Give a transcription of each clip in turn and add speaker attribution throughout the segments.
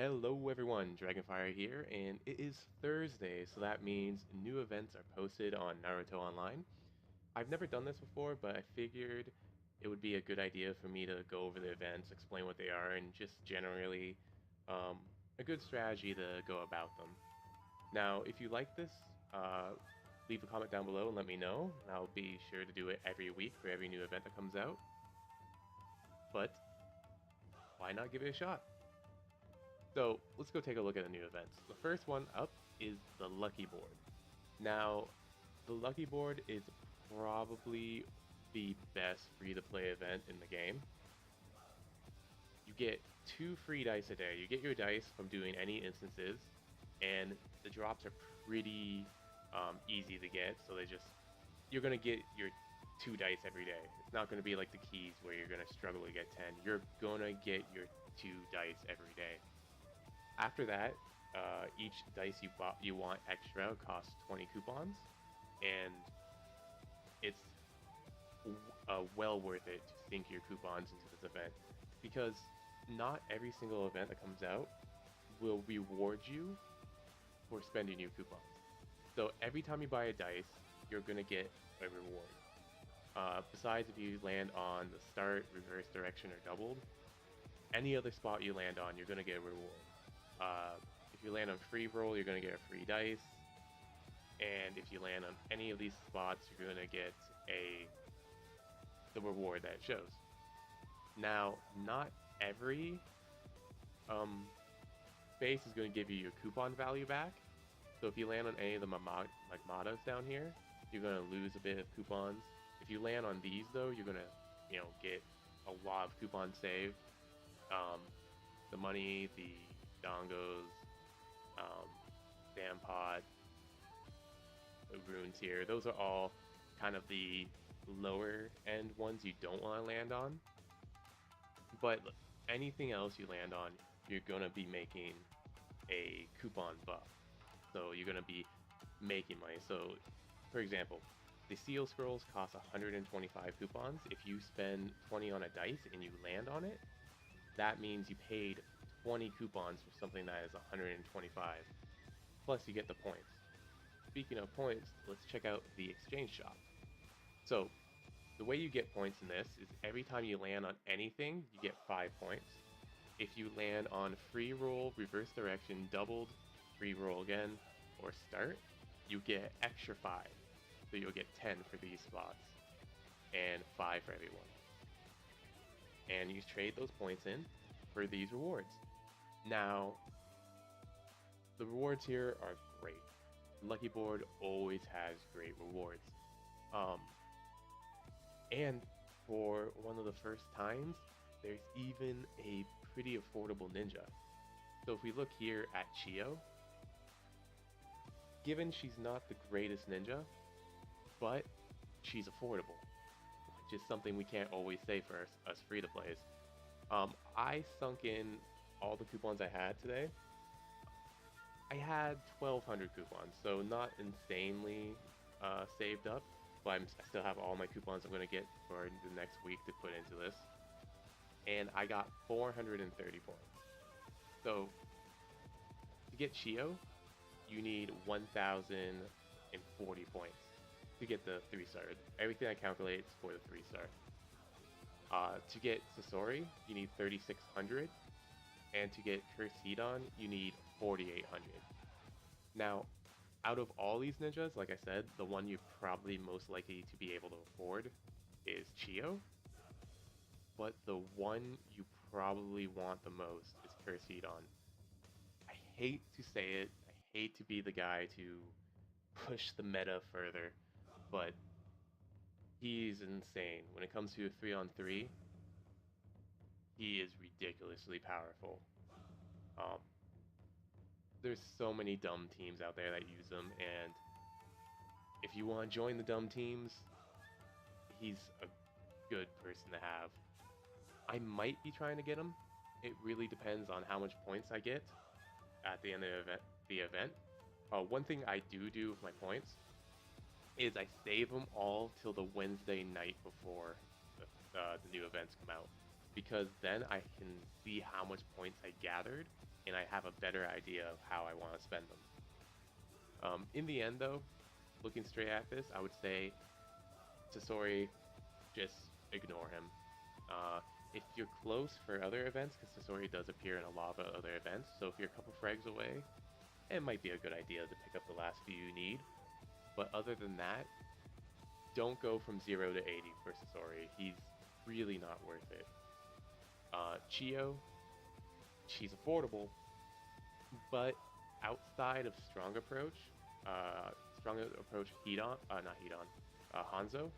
Speaker 1: Hello everyone, Dragonfire here, and it is Thursday, so that means new events are posted on Naruto Online. I've never done this before, but I figured it would be a good idea for me to go over the events, explain what they are, and just generally a good strategy to go about them. Now, if you like this, leave a comment down below and let me know, and I'll be sure to do it every week for every new event that comes out. But why not give it a shot? So let's go take a look at the new events. The first one up is the Lucky Board. Now, the Lucky Board is probably the best free-to-play event in the game. You get 2 free dice a day. You get your dice from doing any instances, and the drops are pretty easy to get. So you're gonna get your 2 dice every day. It's not gonna be like the keys where you're gonna struggle to get 10. You're gonna get your 2 dice every day. After that, each dice you want extra costs 20 coupons, and it's well worth it to sink your coupons into this event because not every single event that comes out will reward you for spending your coupons. So every time you buy a dice, you're gonna get a reward. Besides, if you land on the start, reverse direction, or doubled, any other spot you land on, you're gonna get a reward. If you land on free roll, you're going to get a free dice. And if you land on any of these spots, you're going to get the reward that it shows. Now, not every base is going to give you your coupon value back. So if you land on any of the Magmadas down here, you're going to lose a bit of coupons. If you land on these though, you're going to, get a lot of coupons saved. The money, the Dongos, Dampot, Runes here. Those are all kind of the lower end ones you don't want to land on. But anything else you land on, you're going to be making a coupon buff. So you're going to be making money. So, for example, the Seal Scrolls cost 125 coupons. If you spend 20 on a dice and you land on it, that means you paid 20 coupons for something that is 125. Plus you get the points. Speaking of points, let's check out the exchange shop. So the way you get points in this is every time you land on anything, you get 5 points. If you land on free roll, reverse direction, doubled, free roll again, or start, you get extra 5. So you'll get 10 for these spots, and 5 for everyone. And you trade those points in for these rewards. Now, the rewards here are great. Lucky Board always has great rewards. And for one of the first times, there's even a pretty affordable ninja. So if we look here at Chio, given she's not the greatest ninja, but she's affordable, which is something we can't always say for us free-to-plays. I sunk in all the coupons I had today. I had 1,200 coupons, so not insanely saved up, but I still have all my coupons I'm going to get for the next week to put into this. And I got 430 points. So to get Chio, you need 1,040 points to get the 3-star. Everything I calculate is for the 3-star. To get Sasori, you need 3,600. And to get Cursed Hedon, you need 4,800. Now, out of all these ninjas, like I said, the one you're probably most likely to be able to afford is Chio. But the one you probably want the most is Cursed Hedon. I hate to say it, I hate to be the guy to push the meta further, but he's insane. When it comes to a 3-on-3, he is ridiculously powerful. There's so many dumb teams out there that use him, and if you want to join the dumb teams, he's a good person to have. I might be trying to get him. It really depends on how much points I get at the end of the event. One thing I do with my points is I save them all till the Wednesday night before the new events come out, because then I can see how much points I gathered and I have a better idea of how I want to spend them. In the end, though, looking straight at this, I would say Sasori, just ignore him. Uh, if you're close for other events, because Sasori does appear in a lot of other events, so if you're a couple frags away, it might be a good idea to pick up the last few you need. But other than that, don't go from 0 to 80 for Sasori. He's really not worth it. Chio, she's affordable, but outside of Strong Approach Hedon, not Hedon, Hanzo,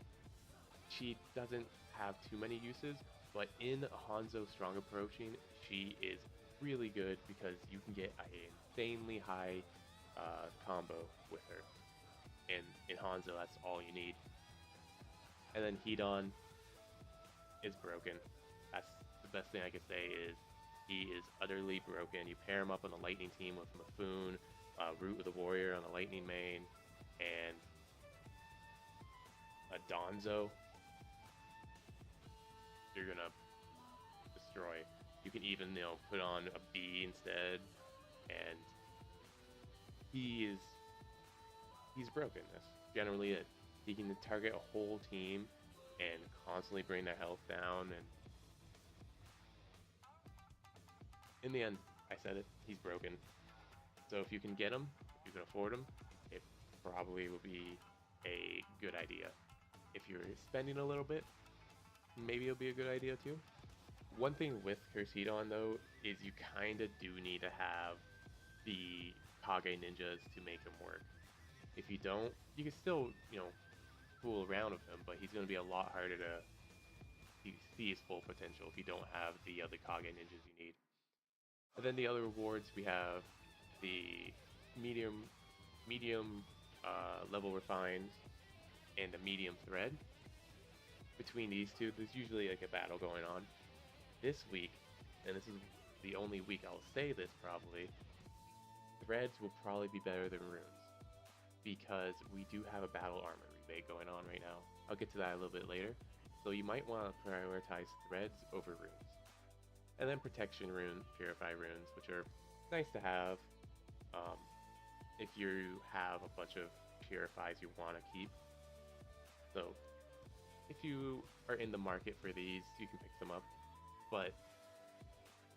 Speaker 1: she doesn't have too many uses, but in Hanzo Strong Approaching, she is really good because you can get an insanely high combo with her. And in Hanzo, that's all you need. And then Hedon is broken. That's the best thing I could say is he is utterly broken. You pair him up on the Lightning team with Mifune, Root of the Warrior on the Lightning main, and a Donzo, you're gonna destroy. You can even, put on a B instead, and he's broken. That's generally it. He can target a whole team and constantly bring their health down, and in the end, I said it, he's broken. So if you can get him, if you can afford him, it probably will be a good idea. If you're spending a little bit, maybe it'll be a good idea too. One thing with Curse Hedon though is you kind of do need to have the Kage ninjas to make him work. If you don't, you can still, fool around with him, but he's going to be a lot harder to see his full potential if you don't have the other Kage ninjas you need. And then the other rewards, we have the medium level refined and the medium thread. Between these two, there's usually like a battle going on. This week, and this is the only week I'll say this probably, threads will probably be better than runes because we do have a battle armor rebate going on right now. I'll get to that a little bit later. So you might want to prioritize threads over runes. And then protection runes, purify runes, which are nice to have if you have a bunch of purifies you want to keep. So if you are in the market for these, you can pick them up, but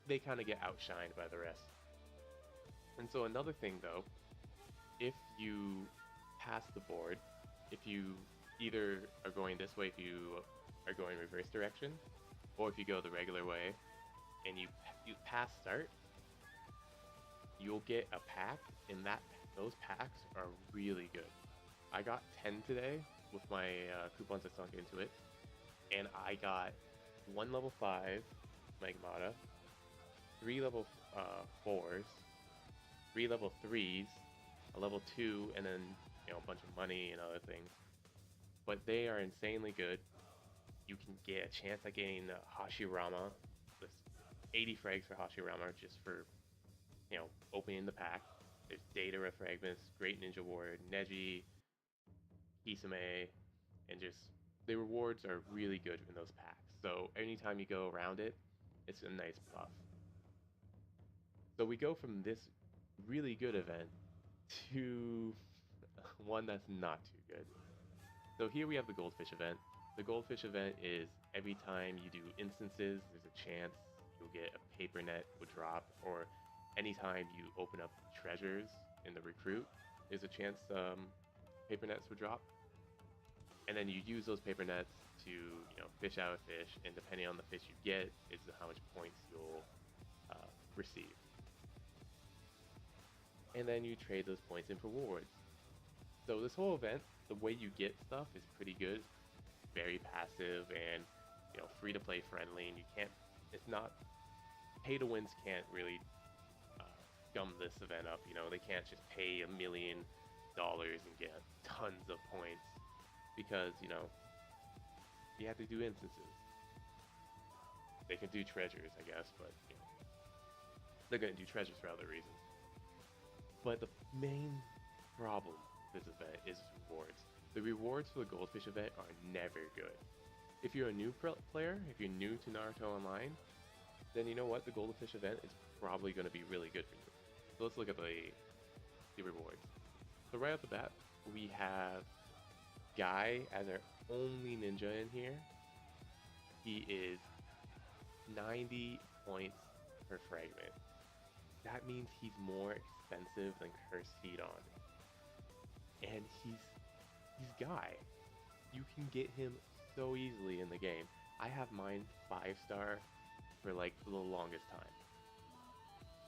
Speaker 1: they kind of get outshined by the rest. And so another thing though, if you pass the board, if you either are going this way, if you are going reverse direction, or if you go the regular way, and you pass start, you'll get a pack, and those packs are really good. I got 10 today with my coupons I sunk into it, and I got 1 level 5 Magmata, 3 level 4s, 3 level 3s, a level 2, and then a bunch of money and other things. But they are insanely good. You can get a chance at getting Hashirama. This 80 frags for Hashirama just for opening the pack. There's Datara fragments, Great Ninja Warrior, Neji, Kisame, and just the rewards are really good in those packs. So anytime you go around it, it's a nice buff. So we go from this really good event to one that's not too good. So here we have the Goldfish event. The Goldfish event is every time you do instances, there's a chance you'll get a paper net would drop, or anytime you open up treasures in the recruit, there's a chance paper nets would drop. And then you use those paper nets to fish out a fish, and depending on the fish you get is how much points you'll receive. And then you trade those points in for rewards. So this whole event, the way you get stuff is pretty good. Very passive and free to play friendly, and it's not pay to wins can't really gum this event up. They can't just pay $1 million and get tons of points because you have to do instances. They can do treasures, I guess, but they're gonna do treasures for other reasons. But the main problem with this event is rewards. The rewards for the Goldfish event are never good. If you're a new player, if you're new to Naruto Online, then you know what? The Goldfish event is probably going to be really good for you. So let's look at the rewards. So right off the bat, we have Guy as our only ninja in here. He is 90 points per fragment. That means he's more expensive than Cursed Hedon. And he's Guy. You can get him so easily in the game. I have mine 5-star for like the longest time.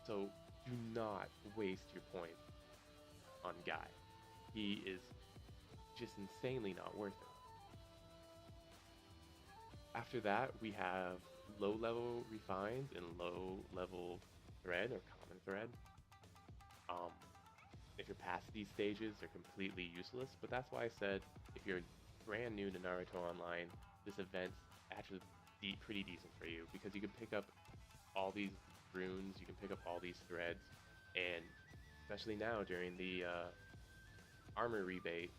Speaker 1: So do not waste your points on Guy. He is just insanely not worth it. After that, we have low level refines and low level thread or common thread. Um, if you're past these stages, they're completely useless, but that's why I said if you're brand new to Naruto Online, this event's actually pretty decent for you because you can pick up all these runes, you can pick up all these threads, and especially now during the armor rebate,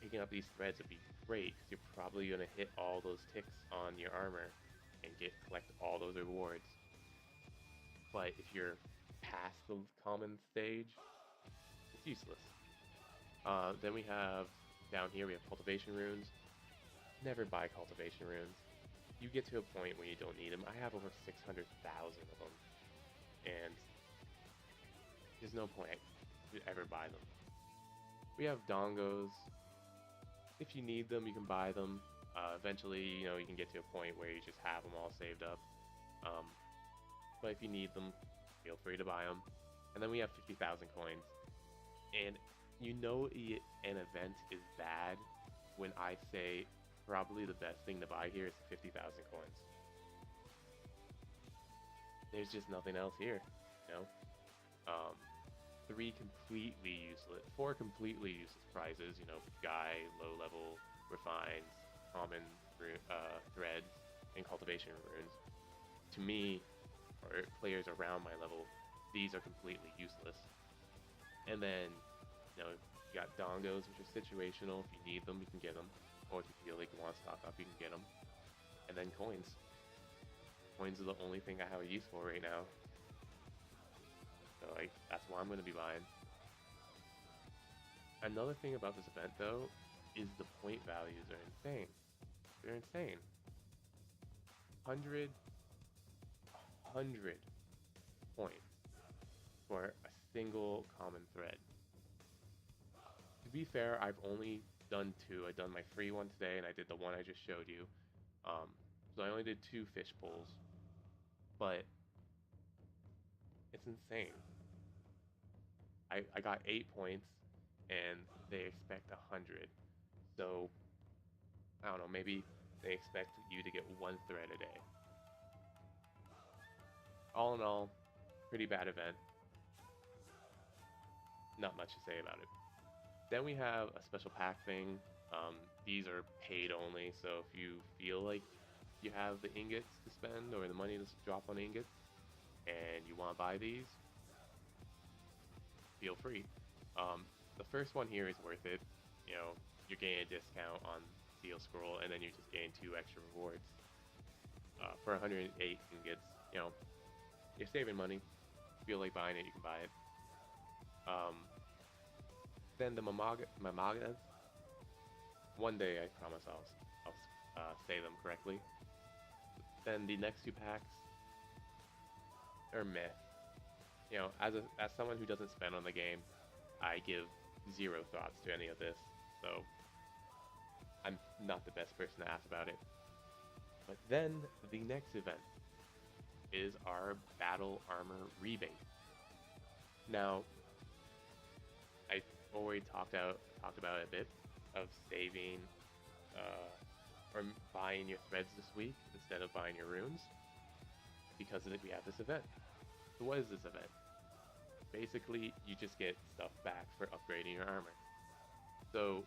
Speaker 1: picking up these threads would be great because you're probably going to hit all those ticks on your armor and collect all those rewards. But if you're past the common stage, it's useless. Then we have, down here we have cultivation runes. Never buy cultivation runes. You get to a point where you don't need them. I have over 600,000 of them. And there's no point to ever buy them. We have dongos. If you need them, you can buy them. Eventually, you know, you can get to a point where you just have them all saved up. But if you need them, feel free to buy them. And then we have 50,000 coins. And you know an event is bad when I say probably the best thing to buy here is 50,000 coins. There's just nothing else here, you know? 4 completely useless prizes, you know, Guy, low level, refines, common threads, and cultivation runes. To me, or players around my level, these are completely useless. And then, you know, you got dongos, which are situational. If you need them, you can get them. Or if you feel like you want to stock up, you can get them. And then coins. Coins are the only thing I have a use for right now. So that's what I'm going to be buying. Another thing about this event, though, is the point values are insane. They're insane. 100 points for a single common thread. To be fair, I've only done 2. I've done my free one today, and I did the one I just showed you. So I only did 2 fish pulls. But it's insane. I got 8 points, and they expect 100. So, I don't know, maybe they expect you to get 1 thread a day. All in all, pretty bad event. Not much to say about it. Then we have a special pack thing. These are paid only, so if you feel like you have the ingots to spend or the money to drop on ingots, and you want to buy these, feel free. The first one here is worth it. You know, you're getting a discount on Steel Scroll, and then you just gain 2 extra rewards. For 108 ingots, you know, you're saving money. If you feel like buying it, you can buy it. Then the Mamagas. One day, I promise I'll say them correctly. Then the next 2 packs are meh. You know, as someone who doesn't spend on the game, I give 0 thoughts to any of this, so I'm not the best person to ask about it. But then the next event is our Battle Armor Rebate. Now, I already talked about it a bit of saving or buying your threads this week instead of buying your runes because we have this event. So what is this event? Basically, you just get stuff back for upgrading your armor. So,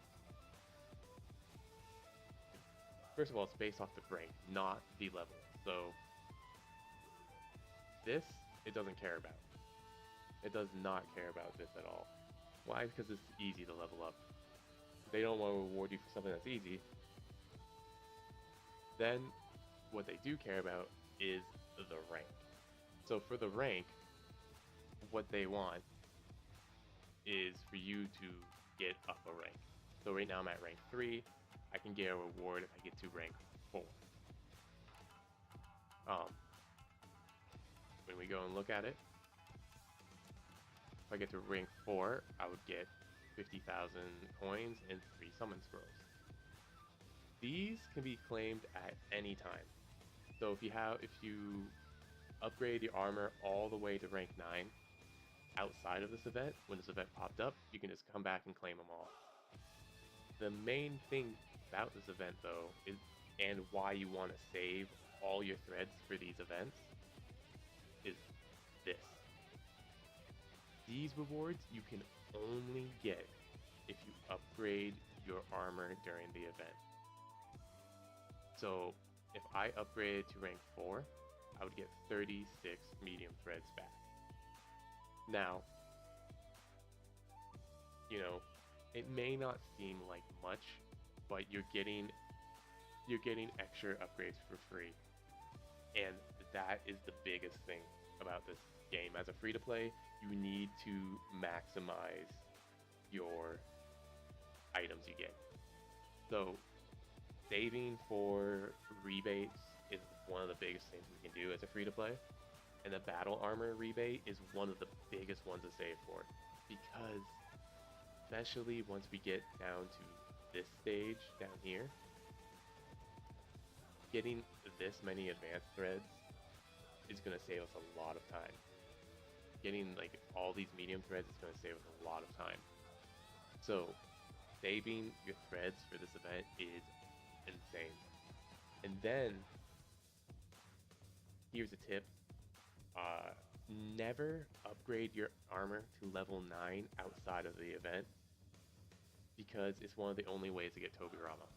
Speaker 1: first of all, it's based off the rank, not the level. So, this, it doesn't care about. It does not care about this at all. Why? Because it's easy to level up. They don't want to reward you for something that's easy. Then, what they do care about is the rank. So for the rank, what they want is for you to get up a rank. So right now I'm at rank 3. I can get a reward if I get to rank 4. Um, when we go and look at it, if I get to rank 4, I would get 50,000 coins and 3 summon scrolls. These can be claimed at any time. So if you upgrade your armor all the way to rank 9 outside of this event, when this event popped up, you can just come back and claim them all. The main thing about this event though is, and why you want to save all your threads for these events, is this. These rewards you can only get if you upgrade your armor during the event. So if I upgraded to rank 4, I would get 36 medium threads back. Now, you know, it may not seem like much, but you're getting extra upgrades for free. And that is the biggest thing about this game. As a free-to-play, you need to maximize your items you get. So saving for rebates is one of the biggest things we can do as a free-to-play. And the battle armor rebate is one of the biggest ones to save for. Because especially once we get down to this stage down here, getting this many advanced threads is going to save us a lot of time. Getting like all these medium threads is going to save us a lot of time. So saving your threads for this event is insane. And then here's a tip. Never upgrade your armor to level 9 outside of the event, because it's one of the only ways to get Tobirama.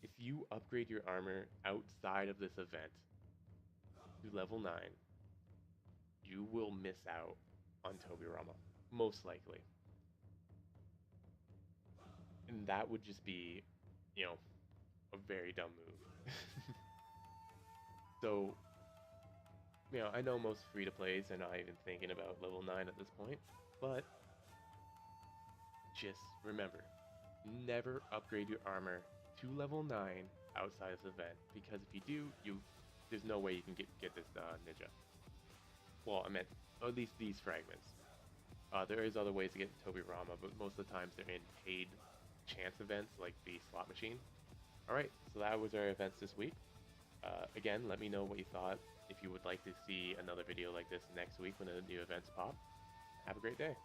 Speaker 1: If you upgrade your armor outside of this event to level 9, you will miss out on Tobirama, most likely. And that would just be, a very dumb move. So, I know most free-to-plays are not even thinking about level 9 at this point, but just remember, never upgrade your armor to level 9 outside of this event, because if you do, there's no way you can get this ninja. Well, I meant at least these fragments. There is other ways to get Tobirama, but most of the times they're in paid chance events like the slot machine. Alright, so that was our events this week. Again, let me know what you thought. If you would like to see another video like this next week when the new events pop. Have a great day.